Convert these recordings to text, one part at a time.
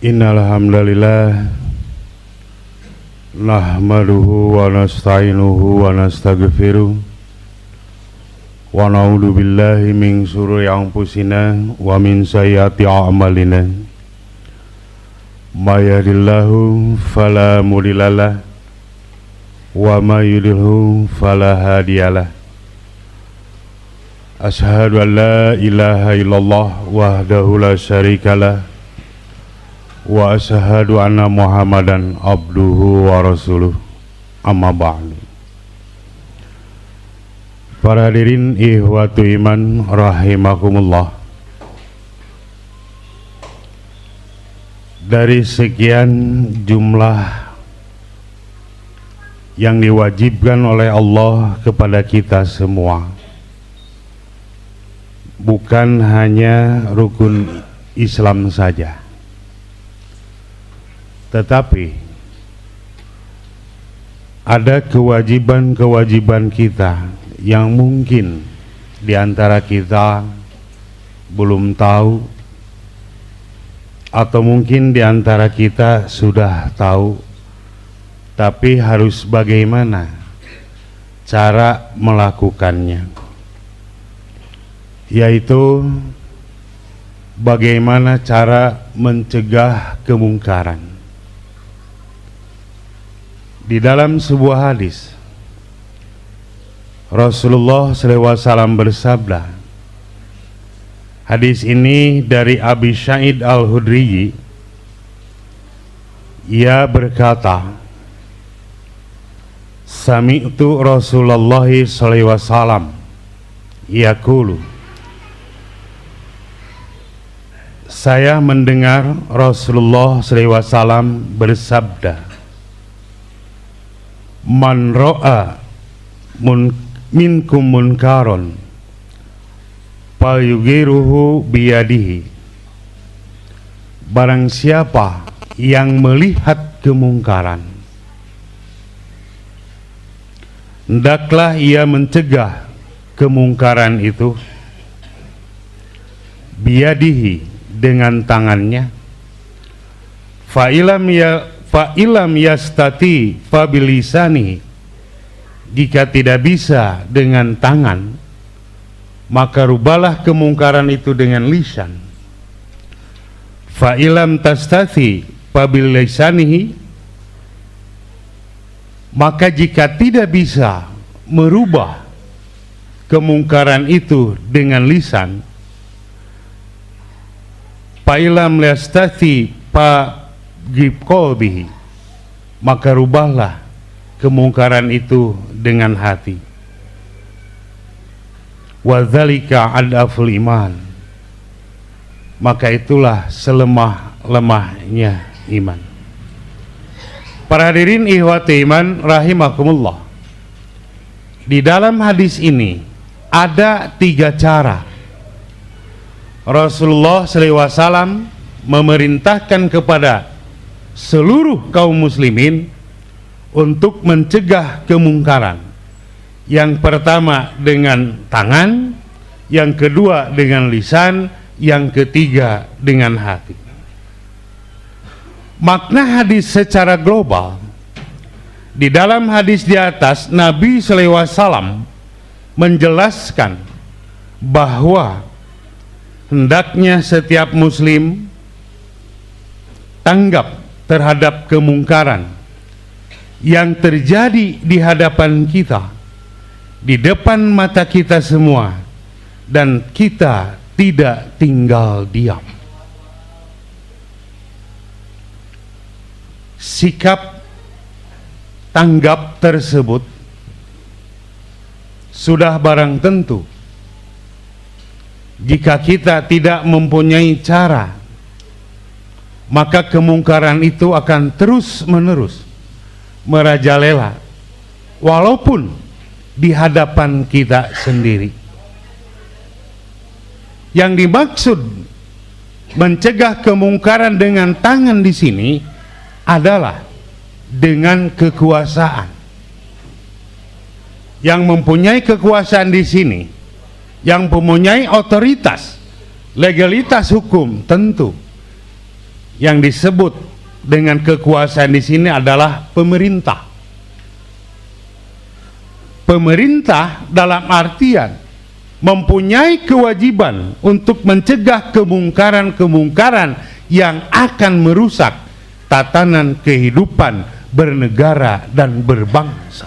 Innal hamdalillah nahmaduhu wa nasta'inuhu wa nastaghfiruh wa na'udzu billahi min syururi anfusina wa min sayyiati a'malina. May yahdihillahu fala mudhillalah wa may yudhlilhu fala hadiyalah. Asyhadu an la ilaha illallah wahdahu la syarikalah wa asyhadu anna Muhammadan abduhu wa rasuluh. Amma ba'du. Para hadirin ikhwatu iman rahimakumullah. Dari sekian jumlah yang diwajibkan oleh Allah kepada kita semua, bukan hanya rukun Islam saja, tetapi ada kewajiban-kewajiban kita yang mungkin di antara kita belum tahu, atau mungkin di antara kita sudah tahu, tapi harus bagaimana cara melakukannya, yaitu bagaimana cara mencegah kemungkaran. Di dalam sebuah hadis, Rasulullah SAW bersabda, hadis ini dari Abi Sa'id Al-Khudri, ia berkata, sami'tu Rasulullah SAW yaqulu, saya mendengar Rasulullah SAW bersabda, man ra'a minkum munkaron fayughiruhu biyadihi, barang siapa yang melihat kemungkaran, hendaklah ia mencegah kemungkaran itu biyadihi, dengan tangannya. Fa'ilam yastati fabilisani, jika tidak bisa dengan tangan, maka rubalah kemungkaran itu dengan lisan. Fa'ilam tastati fabilisanihi, maka jika tidak bisa merubah kemungkaran itu dengan lisan, fa'ilam yastati fagibqalbihi, maka rubahlah kemungkaran itu dengan hati. Wa dzalika adaful iman, maka itulah selemah-lemahnya iman. Para hadirin ikhwati iman rahimakumullah, di dalam hadis ini ada 3 cara Rasulullah SAW memerintahkan kepada seluruh kaum muslimin untuk mencegah kemungkaran. Yang pertama dengan tangan, yang kedua dengan lisan, yang ketiga dengan hati. Makna hadis secara global, di dalam hadis di atas Nabi SAW menjelaskan bahwa hendaknya setiap muslim tanggap terhadap kemungkaran yang terjadi di hadapan kita, di depan mata kita semua, dan kita tidak tinggal diam. Sikap tanggap tersebut sudah barang tentu jika kita tidak mempunyai cara, maka kemungkaran itu akan terus-menerus merajalela, walaupun di hadapan kita sendiri. Yang dimaksud mencegah kemungkaran dengan tangan di sini adalah dengan kekuasaan. Yang mempunyai kekuasaan di sini, yang mempunyai otoritas, legalitas hukum tentu, Yang disebut dengan kekuasaan di sini adalah pemerintah. Pemerintah dalam artian mempunyai kewajiban untuk mencegah kemungkaran-kemungkaran yang akan merusak tatanan kehidupan bernegara dan berbangsa.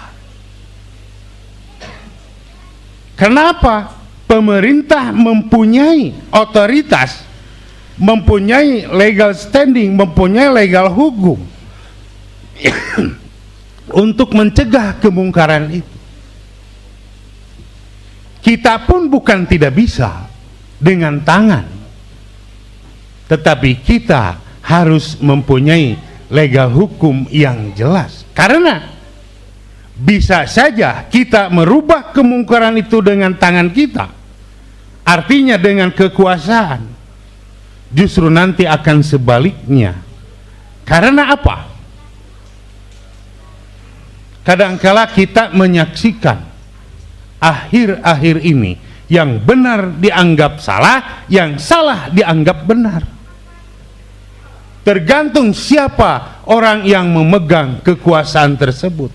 Kenapa pemerintah mempunyai otoritas, mempunyai legal standing, mempunyai legal hukum untuk mencegah kemungkaran itu? Kita pun bukan tidak bisa dengan tangan, tetapi kita harus mempunyai legal hukum yang jelas. Karena bisa saja kita merubah kemungkaran itu dengan tangan kita, artinya dengan kekuasaan. Justru nanti akan sebaliknya. Karena apa? Kadangkala kita menyaksikan akhir-akhir ini yang benar dianggap salah, yang salah dianggap benar. Tergantung siapa orang yang memegang kekuasaan tersebut.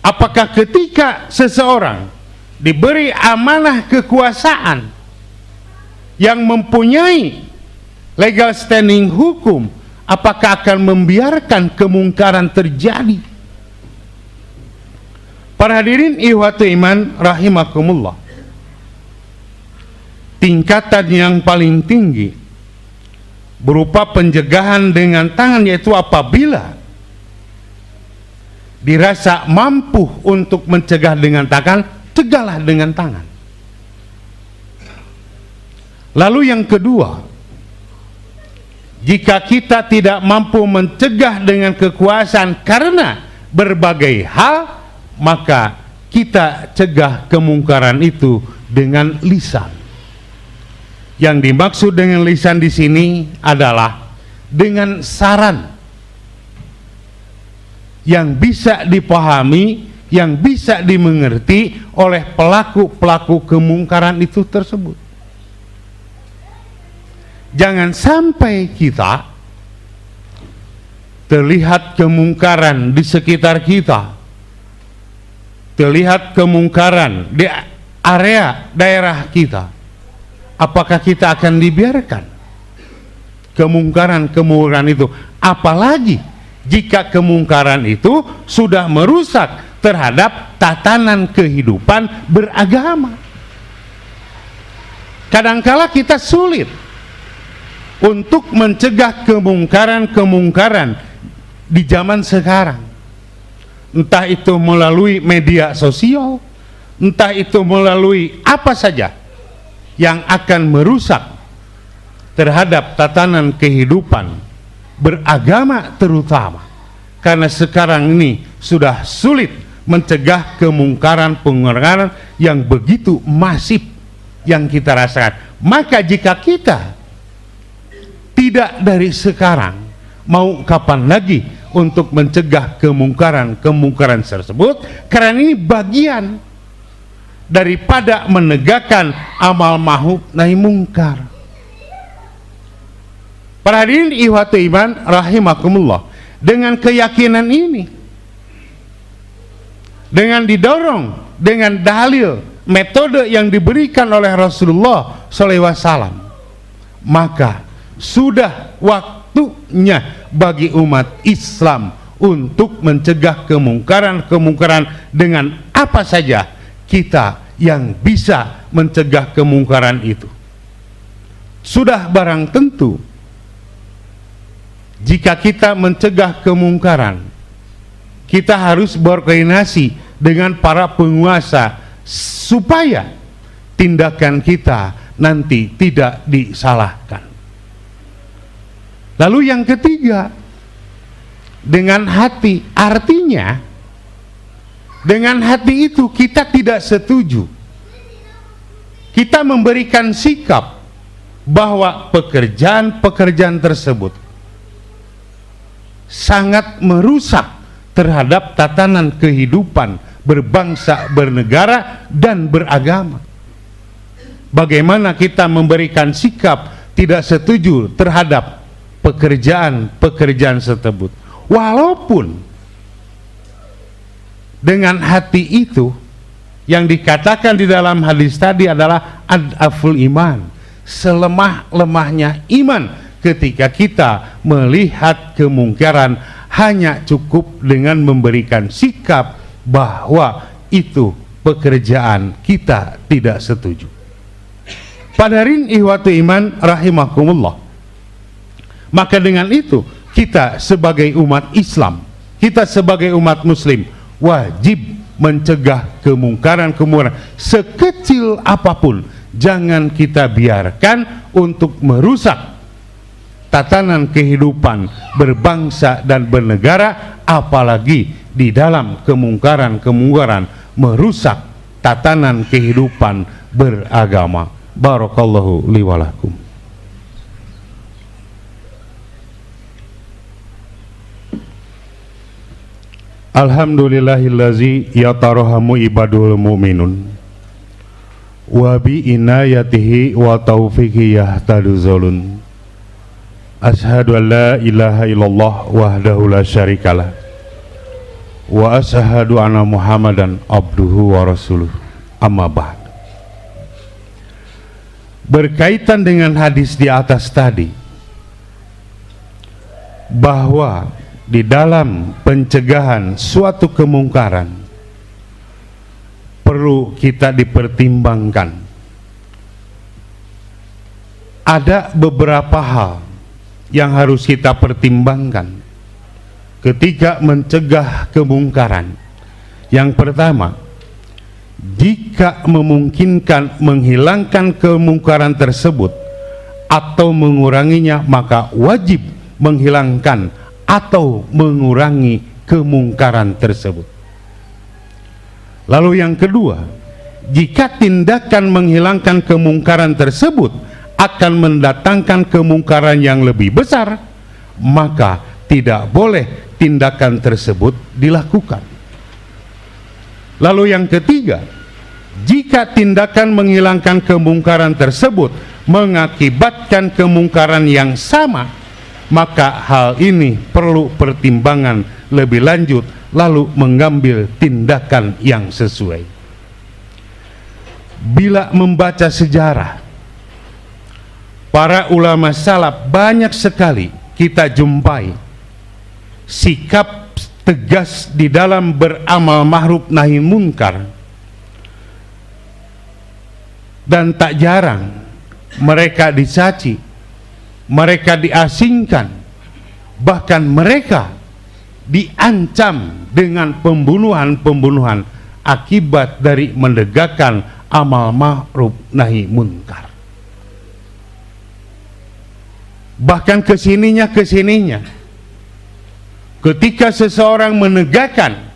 Apakah ketika seseorang diberi amanah kekuasaan yang mempunyai legal standing hukum, apakah akan membiarkan kemungkaran terjadi? Para hadirin ikhwatu iman rahimakumullah, tingkatan yang paling tinggi berupa pencegahan dengan tangan, yaitu apabila dirasa mampu untuk mencegah dengan tangan, cegahlah dengan tangan. Lalu yang kedua, jika kita tidak mampu mencegah dengan kekuasaan karena berbagai hal, maka kita cegah kemungkaran itu dengan lisan. Yang dimaksud dengan lisan di sini adalah dengan saran yang bisa dipahami, yang bisa dimengerti oleh pelaku-pelaku kemungkaran itu tersebut. Jangan sampai kita terlihat kemungkaran di sekitar kita, terlihat kemungkaran di area daerah kita. Apakah kita akan dibiarkan kemungkaran-kemungkaran itu? Apalagi jika kemungkaran itu sudah merusak terhadap tatanan kehidupan beragama. Kadangkala kita sulit untuk mencegah kemungkaran-kemungkaran di zaman sekarang. Entah itu melalui media sosial, entah itu melalui apa saja yang akan merusak terhadap tatanan kehidupan beragama terutama. Karena sekarang ini sudah sulit mencegah kemungkaran-kemungkaran yang begitu masif yang kita rasakan. Maka jika kita tidak dari sekarang, mau kapan lagi untuk mencegah kemungkaran-kemungkaran tersebut? Karena ini bagian daripada menegakkan amal ma'ruf nahi mungkar. Para hadirin ikhwatu iman rahimakumullah, dengan keyakinan ini, dengan didorong dengan dalil metode yang diberikan oleh Rasulullah SAW, maka sudah waktunya bagi umat Islam untuk mencegah kemungkaran-kemungkaran dengan apa saja kita yang bisa mencegah kemungkaran itu. Sudah barang tentu, jika kita mencegah kemungkaran, kita harus berkoordinasi dengan para penguasa supaya tindakan kita nanti tidak disalahkan. Lalu yang ketiga, dengan hati. Artinya dengan hati itu kita tidak setuju, kita memberikan sikap bahwa pekerjaan-pekerjaan tersebut sangat merusak terhadap tatanan kehidupan berbangsa, bernegara, dan beragama. Bagaimana kita memberikan sikap tidak setuju terhadap pekerjaan tersebut. Walaupun dengan hati itu yang dikatakan di dalam hadis tadi adalah adaful iman, selemah-lemahnya iman ketika kita melihat kemungkaran hanya cukup dengan memberikan sikap bahwa itu pekerjaan kita tidak setuju. Padarin ihwatu iman rahimakumullah, maka dengan itu kita sebagai umat Islam, kita sebagai umat muslim wajib mencegah kemungkaran-kemungkaran sekecil apapun. Jangan kita biarkan untuk merusak tatanan kehidupan berbangsa dan bernegara, apalagi di dalam kemungkaran-kemungkaran merusak tatanan kehidupan beragama. Barakallahu li wa lakum. Alhamdulillahillazi yatarahamu ibadul mu'minun wa bi inayatihi wa taufiqi yahtadu zalun. Ashhadu an la ilaha illallah wahdahu la syarikalah wa ashhadu anna muhammadan abduhu wa rasuluh. Amma ba'd. Berkaitan dengan hadis di atas tadi, bahwa di dalam pencegahan suatu kemungkaran perlu kita dipertimbangkan. Ada beberapa hal yang harus kita pertimbangkan ketika mencegah kemungkaran. Yang pertama, jika memungkinkan menghilangkan kemungkaran tersebut atau menguranginya, maka wajib menghilangkan atau mengurangi kemungkaran tersebut. Lalu yang kedua, jika tindakan menghilangkan kemungkaran tersebut akan mendatangkan kemungkaran yang lebih besar, maka tidak boleh tindakan tersebut dilakukan. Lalu yang ketiga, jika tindakan menghilangkan kemungkaran tersebut mengakibatkan kemungkaran yang sama, maka hal ini perlu pertimbangan lebih lanjut, lalu mengambil tindakan yang sesuai. Bila membaca sejarah, para ulama salaf banyak sekali kita jumpai sikap tegas di dalam beramal ma'ruf nahi munkar, dan tak jarang mereka dicaci, mereka diasingkan, bahkan mereka diancam dengan pembunuhan-pembunuhan akibat dari menegakkan amal ma'ruf nahi munkar. Bahkan kesininya ketika seseorang menegakkan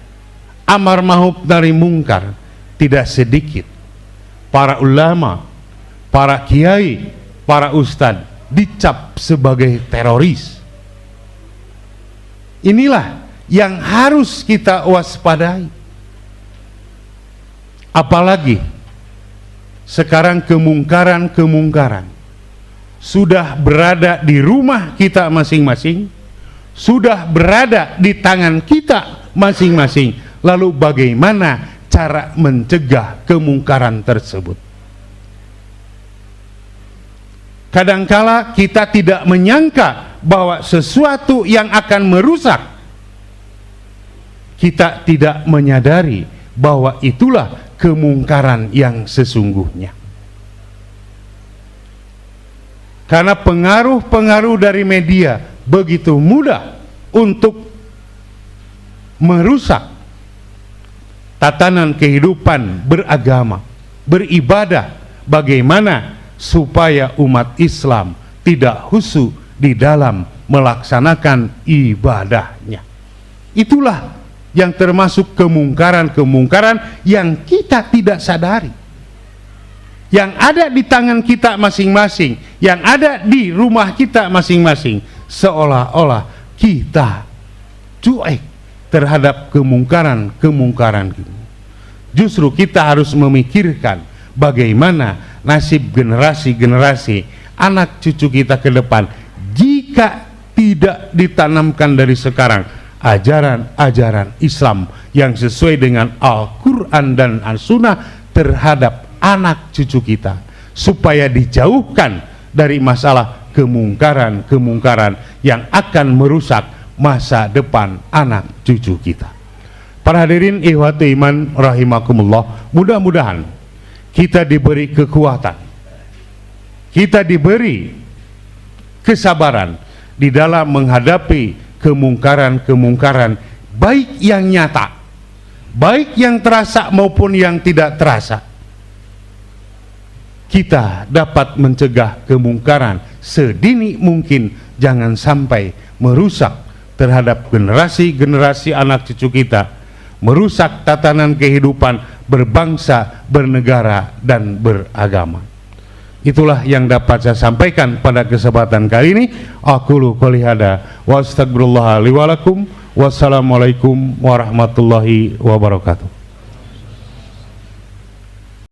amar ma'ruf nahi munkar, tidak sedikit para ulama, para kiai, para ustadz dicap sebagai teroris. Inilah yang harus kita waspadai. Apalagi sekarang kemungkaran sudah berada di rumah kita masing-masing, sudah berada di tangan kita masing-masing. Lalu bagaimana cara mencegah kemungkaran tersebut? Kadangkala kita tidak menyangka bahwa sesuatu yang akan merusak, kita tidak menyadari bahwa itulah kemungkaran yang sesungguhnya. Karena pengaruh-pengaruh dari media begitu mudah untuk merusak tatanan kehidupan beragama, beribadah. Bagaimana supaya umat Islam tidak khusyuk di dalam melaksanakan ibadahnya? Itulah yang termasuk kemungkaran-kemungkaran yang kita tidak sadari, yang ada di tangan kita masing-masing, yang ada di rumah kita masing-masing. Seolah-olah kita cuek terhadap kemungkaran-kemungkaran. Justru kita harus memikirkan bagaimana nasib generasi-generasi anak cucu kita ke depan jika tidak ditanamkan dari sekarang ajaran-ajaran Islam yang sesuai dengan Al-Quran dan As-Sunnah terhadap anak cucu kita, supaya dijauhkan dari masalah kemungkaran-kemungkaran yang akan merusak masa depan anak cucu kita. Para hadirin ikhwati iman rahimakumullah, mudah-mudahan kita diberi kekuatan, kita diberi kesabaran di dalam menghadapi kemungkaran-kemungkaran, baik yang nyata, baik yang terasa maupun yang tidak terasa. Kita dapat mencegah kemungkaran sedini mungkin, jangan sampai merusak terhadap generasi-generasi anak cucu kita, merusak tatanan kehidupan berbangsa, bernegara, dan beragama. Itulah yang dapat saya sampaikan pada kesempatan kali ini. Aqulu qouli hadza wa astaghfirullah li wa lakum. Wassalamualaikum warahmatullahi wabarakatuh.